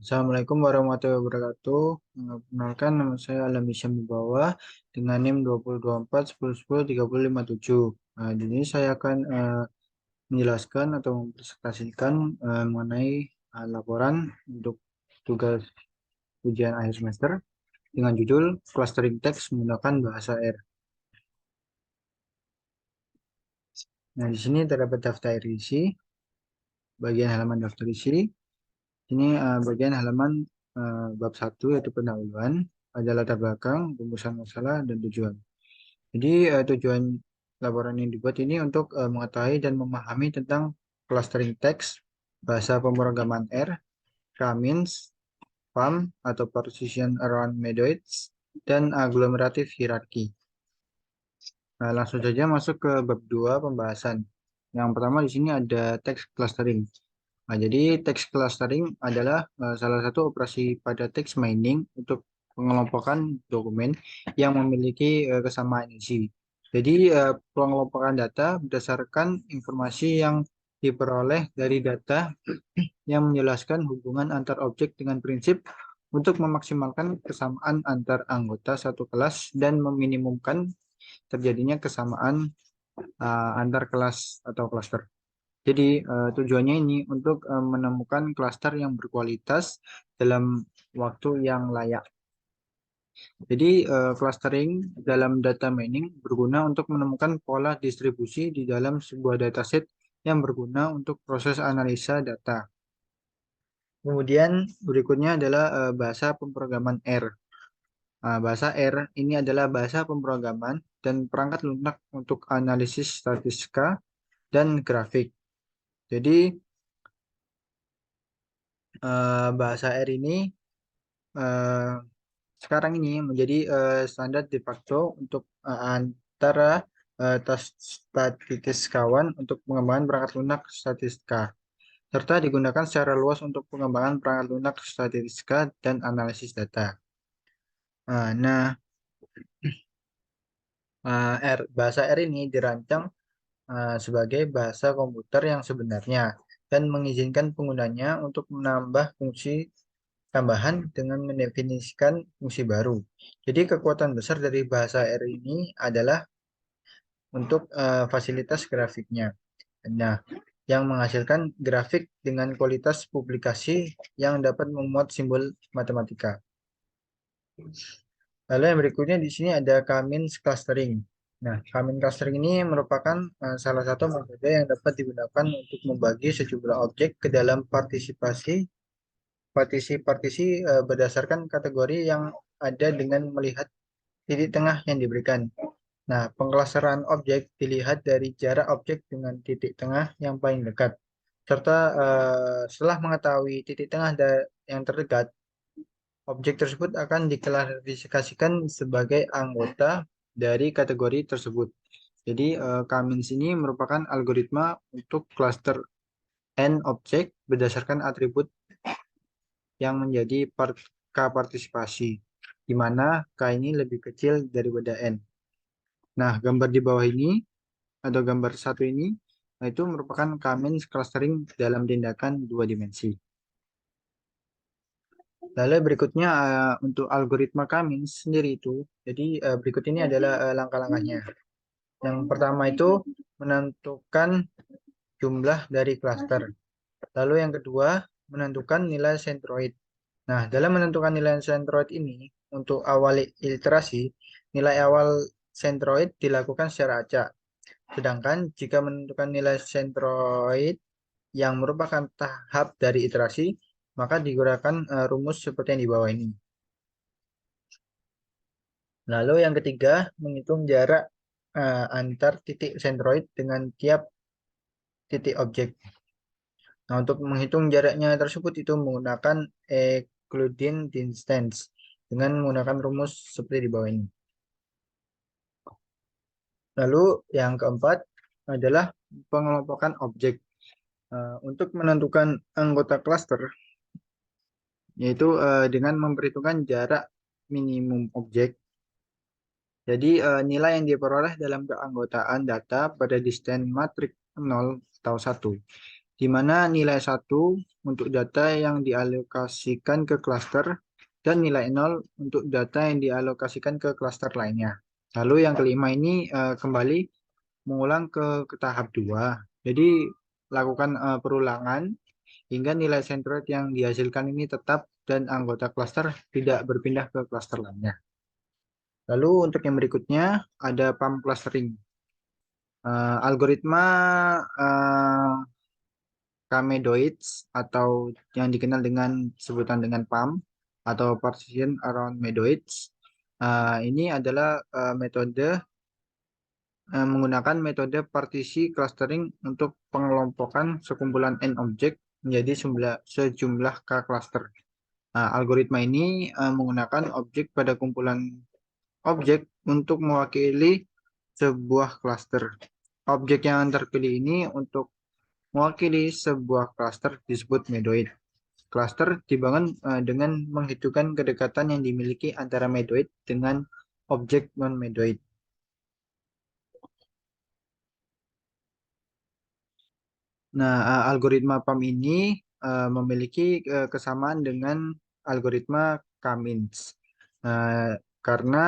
Assalamualaikum warahmatullahi wabarakatuh. Perkenalkan, nama saya Alam Hisham Wibawa dengan NIM 2024 10 10 3057. Nah, di sini saya akan menjelaskan atau mempresentasikan mengenai laporan untuk tugas ujian akhir semester dengan judul Clustering Text menggunakan bahasa R. Nah, di sini terdapat daftar isi, bagian halaman daftar isi. Ini bagian halaman bab 1 yaitu pendahuluan, ada latar belakang, rumusan masalah, dan tujuan. Jadi tujuan laporan yang dibuat ini untuk mengetahui dan memahami tentang clustering text, bahasa pemrograman R, k-means, PAM atau partition around methods, dan agglomerative hierarchy. Nah, langsung saja masuk ke bab 2 pembahasan. Yang pertama di sini ada text clustering. Nah, jadi text clustering adalah salah satu operasi pada text mining untuk pengelompokan dokumen yang memiliki kesamaan isi. Jadi pengelompokan data berdasarkan informasi yang diperoleh dari data yang menjelaskan hubungan antar objek dengan prinsip untuk memaksimalkan kesamaan antar anggota satu kelas dan meminimumkan terjadinya kesamaan antar kelas atau cluster. Jadi tujuannya ini untuk menemukan klaster yang berkualitas dalam waktu yang layak. Jadi clustering dalam data mining berguna untuk menemukan pola distribusi di dalam sebuah dataset yang berguna untuk proses analisa data. Kemudian berikutnya adalah bahasa pemrograman R. Bahasa R ini adalah bahasa pemrograman dan perangkat lunak untuk analisis statistika dan grafik. Jadi bahasa R ini eh, sekarang ini menjadi standar de facto untuk antara statistikawan untuk pengembangan perangkat lunak statistika, serta digunakan secara luas untuk pengembangan perangkat lunak statistika dan analisis data. Nah, bahasa R ini dirancang sebagai bahasa komputer yang sebenarnya dan mengizinkan penggunanya untuk menambah fungsi tambahan dengan mendefinisikan fungsi baru. Jadi kekuatan besar dari bahasa R ini adalah untuk fasilitas grafiknya. Nah, yang menghasilkan grafik dengan kualitas publikasi yang dapat memuat simbol matematika. Lalu yang berikutnya di sini ada k-means clustering. Nah, k-means clustering ini merupakan salah satu metode yang dapat digunakan untuk membagi sejumlah objek ke dalam partisi-partisi berdasarkan kategori yang ada dengan melihat titik tengah yang diberikan. Nah, pengklasteran objek dilihat dari jarak objek dengan titik tengah yang paling dekat. Serta setelah mengetahui titik tengah yang terdekat, objek tersebut akan diklasifikasikan sebagai anggota dari kategori tersebut. Jadi, k-means ini merupakan algoritma untuk cluster n objek berdasarkan atribut yang menjadi K partisipasi, di mana K ini lebih kecil daripada N. Nah, gambar di bawah ini, atau gambar satu ini, itu merupakan K-means clustering dalam tindakan dua dimensi. Lalu berikutnya untuk algoritma K-means sendiri itu, jadi berikut ini adalah langkah-langkahnya. Yang pertama itu menentukan jumlah dari klaster. Lalu yang kedua, menentukan nilai sentroid. Nah, dalam menentukan nilai sentroid ini, untuk awal iterasi, nilai awal sentroid dilakukan secara acak. Sedangkan jika menentukan nilai sentroid yang merupakan tahap dari iterasi, maka digunakan rumus seperti yang di bawah ini. Lalu yang ketiga, menghitung jarak antar titik sentroid dengan tiap titik objek. Nah, untuk menghitung jaraknya tersebut itu menggunakan Euclidean distance dengan menggunakan rumus seperti di bawah ini. Lalu yang keempat adalah pengelompokan objek. Untuk menentukan anggota cluster, yaitu dengan memperhitungkan jarak minimum objek. Jadi nilai yang diperoleh dalam keanggotaan data pada distance matriks 0 atau 1. di mana nilai 1 untuk data yang dialokasikan ke klaster dan nilai 0 untuk data yang dialokasikan ke klaster lainnya. Lalu yang kelima ini kembali mengulang ke tahap 2. Jadi lakukan perulangan hingga nilai centroid yang dihasilkan ini tetap dan anggota klaster tidak berpindah ke klaster lainnya. Lalu untuk yang berikutnya ada pump clustering. Algoritma Camedoids atau yang dikenal dengan sebutan dengan PAM atau Partition Around Medoids. Ini adalah menggunakan metode partisi clustering untuk pengelompokan sekumpulan N objek menjadi sejumlah K cluster. Algoritma ini menggunakan objek pada kumpulan objek untuk mewakili sebuah cluster. Objek yang terpilih ini untuk mewakili sebuah cluster disebut medoid. Cluster dibangun dengan menghitungkan kedekatan yang dimiliki antara medoid dengan objek non-medoid. Nah, algoritma PAM ini memiliki kesamaan dengan algoritma Cummins. Karena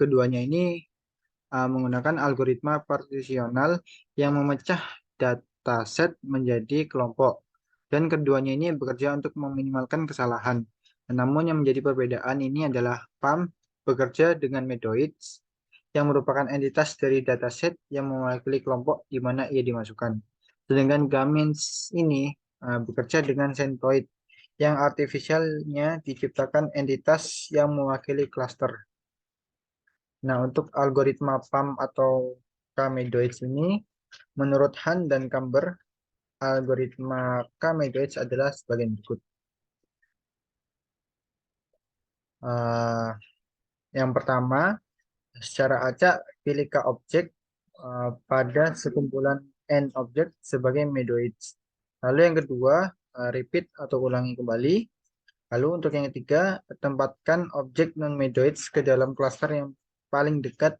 keduanya ini menggunakan algoritma partisional yang memecah dataset menjadi kelompok. Dan keduanya ini bekerja untuk meminimalkan kesalahan. Namun yang menjadi perbedaan ini adalah PAM bekerja dengan medoids yang merupakan entitas dari dataset yang mewakili kelompok di mana ia dimasukkan. Sedangkan Cummins ini bekerja dengan centroid yang artifisialnya diciptakan entitas yang mewakili cluster. Nah, untuk algoritma PAM atau Camedoids ini, menurut Han dan Camber, algoritma Camedoids adalah sebagai berikut. Uh, yang pertama, secara acak pilih K objek pada sekumpulan N objek sebagai medoids. Lalu yang kedua, repeat atau ulangi kembali. Lalu untuk yang ketiga, tempatkan objek non-medoids ke dalam klaster yang paling dekat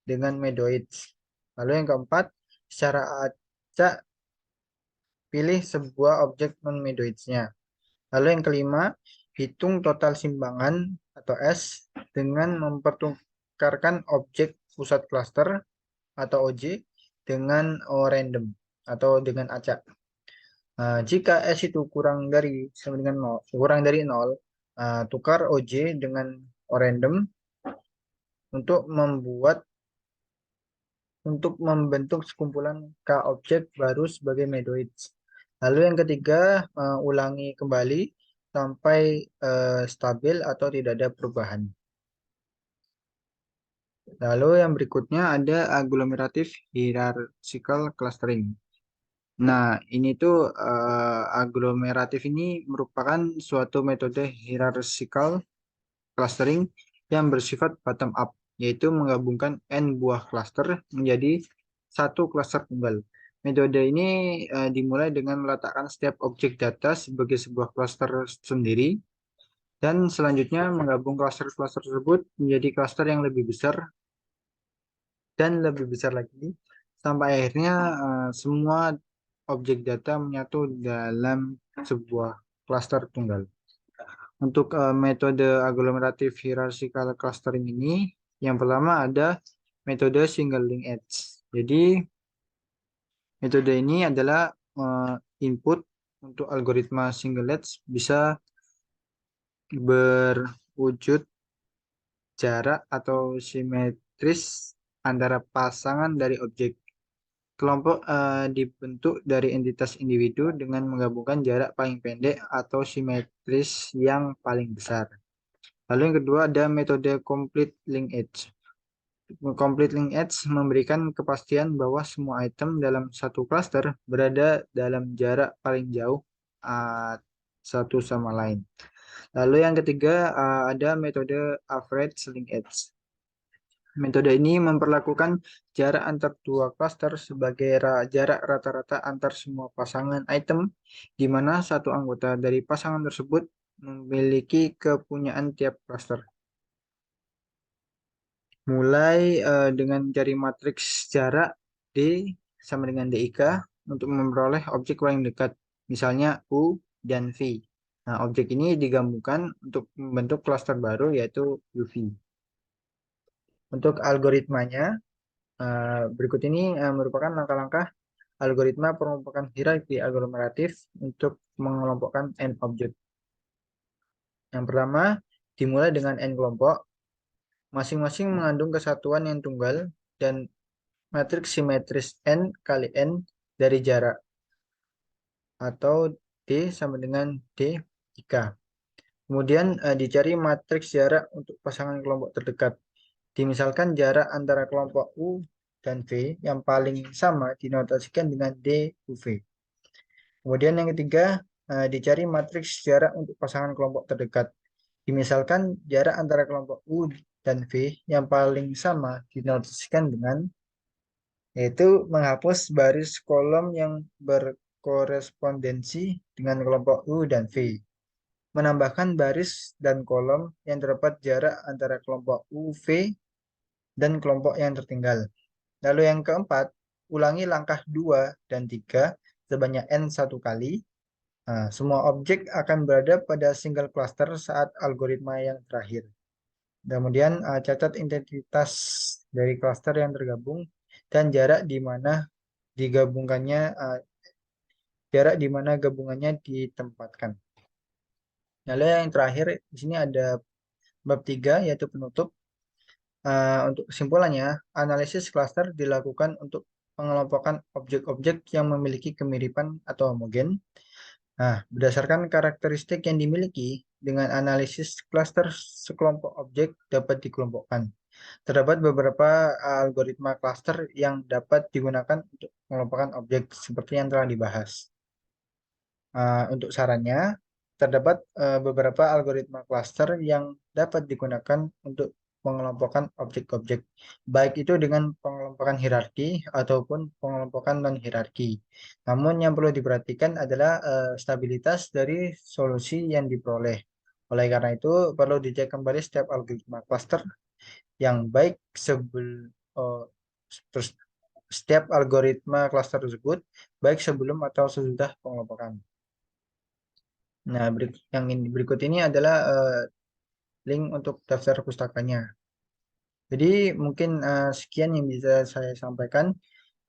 dengan medoids. Lalu yang keempat, secara acak pilih sebuah objek non-medoidsnya. Lalu yang kelima, hitung total simbangan atau S dengan mempertukarkan objek pusat klaster atau OJ dengan random atau dengan acak. Jika S itu kurang dari sama dengan 0, kurang dari 0, tukar OJ dengan random untuk membentuk sekumpulan K objek baru sebagai medoids. Lalu yang ketiga, ulangi kembali sampai stabil atau tidak ada perubahan. Lalu yang berikutnya ada agglomerative hierarchical clustering. Nah, ini tuh aglomeratif ini merupakan suatu metode hierarchical clustering yang bersifat bottom up, yaitu menggabungkan n buah cluster menjadi satu cluster tunggal. Metode ini dimulai dengan meletakkan setiap objek data sebagai sebuah cluster sendiri dan selanjutnya menggabung cluster-cluster tersebut menjadi cluster yang lebih besar dan lebih besar lagi sampai akhirnya semua objek data menyatu dalam sebuah klaster tunggal. Untuk metode agglomerative hierarchical clustering ini, yang pertama ada metode single link edge. Jadi metode ini adalah input untuk algoritma single edge bisa berwujud jarak atau simetris antara pasangan dari objek. Kelompok dibentuk dari entitas individu dengan menggabungkan jarak paling pendek atau simetris yang paling besar. Lalu yang kedua ada metode complete linkage. Complete linkage memberikan kepastian bahwa semua item dalam satu cluster berada dalam jarak paling jauh satu sama lain. Lalu yang ketiga ada metode average linkage. Metode ini memperlakukan jarak antar dua klaster sebagai jarak rata-rata antar semua pasangan item, di mana satu anggota dari pasangan tersebut memiliki kepunyaan tiap klaster. Mulai dengan cari matriks jarak D sama dengan DIK, untuk memperoleh objek paling dekat, misalnya U dan V. Nah, objek ini digabungkan untuk membentuk klaster baru yaitu UV. Untuk algoritmanya, berikut ini merupakan langkah-langkah algoritma pengelompokan hierarki aglomeratif untuk mengelompokkan n objek. Yang pertama, dimulai dengan n kelompok, masing-masing mengandung kesatuan yang tunggal dan matriks simetris n kali n dari jarak, atau D sama dengan D jika. Kemudian dicari matriks jarak untuk pasangan kelompok terdekat. Dimisalkan jarak antara kelompok U dan V yang paling sama dinotasikan dengan D UV. Kemudian yang ketiga, dicari matriks jarak untuk pasangan kelompok terdekat. Dimisalkan jarak antara kelompok U dan V yang paling sama dinotasikan dengan, yaitu menghapus baris kolom yang berkorespondensi dengan kelompok U dan V. Menambahkan baris dan kolom yang terdapat jarak antara kelompok U, V, dan kelompok yang tertinggal. Lalu yang keempat, ulangi langkah 2 dan 3 sebanyak N satu kali. Nah, semua objek akan berada pada single cluster saat algoritma yang terakhir. Kemudian catat identitas dari cluster yang tergabung dan jarak di mana gabungannya ditempatkan. Lalu yang terakhir di sini ada bab 3 yaitu penutup. Untuk kesimpulannya, analisis cluster dilakukan untuk pengelompokan objek-objek yang memiliki kemiripan atau homogen. Nah, berdasarkan karakteristik yang dimiliki, dengan analisis cluster sekelompok objek dapat dikelompokkan. Terdapat beberapa algoritma cluster yang dapat digunakan untuk mengelompokkan objek seperti yang telah dibahas. Untuk sarannya, terdapat beberapa algoritma cluster yang dapat digunakan untuk pengelompokan objek-objek, baik itu dengan pengelompokan hierarki ataupun pengelompokan non-hierarki. Namun yang perlu diperhatikan adalah stabilitas dari solusi yang diperoleh. Oleh karena itu, perlu dicek kembali setiap algoritma cluster yang baik setiap algoritma cluster tersebut, baik sebelum atau sesudah pengelompokan. Nah, berikut ini adalah link untuk daftar pustakanya. Jadi mungkin sekian yang bisa saya sampaikan.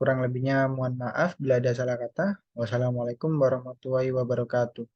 Kurang lebihnya mohon maaf bila ada salah kata. Wassalamualaikum warahmatullahi wabarakatuh.